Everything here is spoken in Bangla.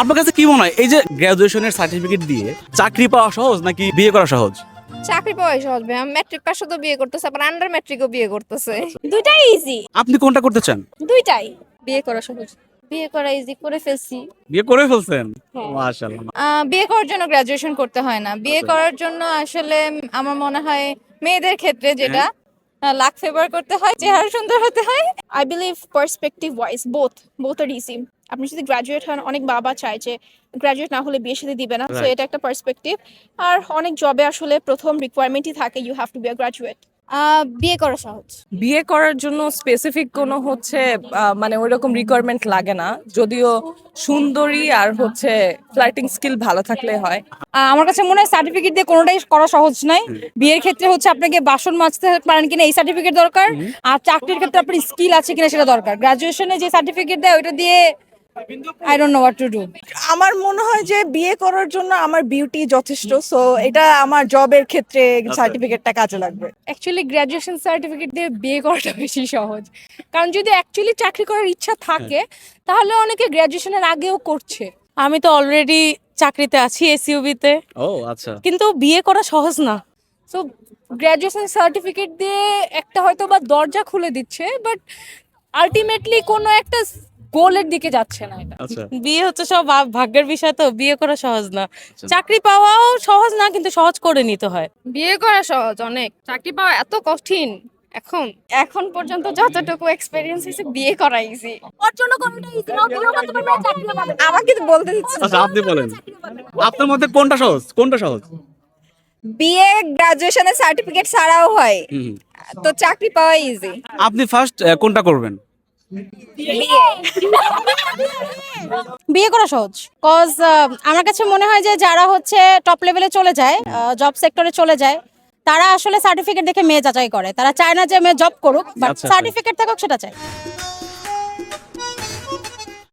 আপনার কাছে কি মনে হয় এই যে গ্র্যাজুয়েশনের সার্টিফিকেট দিয়ে চাকরি পাওয়া সহজ নাকি বিয়ে করা সহজ? চাকরি পাওয়াই সহজ ভাই। মেট্রিক পাস তো বিয়ে করতেছে, আবার আন্ডার মেট্রিকও বিয়ে করতেছে। দুইটাই ইজি। আপনি কোনটা করতে চান? দুইটাই। বিয়ে করা সহজ। বিয়ে করা ইজি, করে ফেলছি। বিয়ে করে ফেলছেন? হ্যাঁ। মাশাআল্লাহ। বিয়ে করার জন্য গ্রাজুয়েশন করতে হয় না। বিয়ে করার জন্য আসলে আমার মনে হয় মেয়েদের ক্ষেত্রে যেটা লাক ফেভার করতে হয়, চেহারা সুন্দর হতে হয়। I believe perspective wise both are easy. আপনি যদি গ্রাজুয়েট হন, অনেক বাবা চায় যে গ্রাজুয়েট না হলে বিয়ে শাদী দিবে না, সো Right. এটা একটা পার্সপেক্টিভ। আর অনেক জবে আসলে প্রথম রিকোয়ারমেন্টই থাকে you have to be a graduate. বিয়ে করা সহজ। বিয়ে করার জন্য স্পেসিফিক কোনো মানে ওইরকম রিকোয়ারমেন্ট লাগে না, যদিও সুন্দরী আর ফ্লার্টিং স্কিল ভালো থাকলে হয়। আমার কাছে মনে হয় সার্টিফিকেট দিয়ে কোনোটাই করা সহজ নয়। বিয়ের ক্ষেত্রে আপনাকে বাসন মাজতে পারেন কিনা এই সার্টিফিকেট দরকার, আর চাকরির ক্ষেত্রে আপনার স্কিল আছে কিনা সেটা দরকার। গ্রাজুয়েশনে যে সার্টিফিকেট দেয় ওইটা দিয়ে I don't know what to do. আমার মনে হয় যে বিয়ে করার জন্য আমার বিউটি যথেষ্ট, সো এটা আমার জবের ক্ষেত্রে সার্টিফিকেটটা কাজে লাগবে। অ্যাকচুয়ালি গ্রাজুয়েশন সার্টিফিকেট দিয়ে বিয়ে করাটা বেশি সহজ, কারণ যদি অ্যাকচুয়ালি চাকরি করার ইচ্ছা থাকে তাহলে অনেকে গ্রাজুয়েশনের আগেও করছে। আমি তো অলরেডি চাকরিতে আছি এসইউবিতে, ও আচ্ছা। কিন্তু বিয়ে করা সহজ না। সো গ্র্যাজুয়েশন সার্টিফিকেট দিয়ে একটা হয়তো বা দরজা খুলে দিচ্ছে, বাট আলটিমেটলি কোনো একটা গোলের দিকে যাচ্ছে না এটা। আচ্ছা। বিয়ে হচ্ছে সব ভাগ্যের বিষয়, তো বিয়ে করা সহজ না। চাকরি পাওয়াও সহজ না, কিন্তু সহজ করে নিতে হয়। বিয়ে করা সহজ অনেক, চাকরি পাওয়া এত কঠিন। এখন পর্যন্ত যতটুকু এক্সপেরিয়েন্স হয়েছে, বিয়ে করা ইজি। ওর জন্য কোনটা ইজি নাও, বিয়ে করতে পারবে না, চাকরিও পাবে না। আমাকে তো বলতে দিচ্ছে। আচ্ছা আপনি বলেন, আপনার মধ্যে কোনটা সহজ? কোনটা সহজ? বিয়ে গ্রাজুয়েশনের সার্টিফিকেট ছাড়াও হয়, হুম। তো চাকরি পাওয়া ইজি। আপনি ফার্স্ট কোনটা করবেন? বিয়ে করা সহজ, কজ আমার কাছে মনে হয় যে যারা টপ লেভেলে চলে যায়, জব সেক্টরে চলে যায়, তারা আসলে সার্টিফিকেট দেখে মেয়ে যাচাই করে। তারা চায় না যে মেয়ে জব করুক, বাট আচ্ছা, আচ্ছা। সার্টিফিকেট থাকুক সেটা চায়।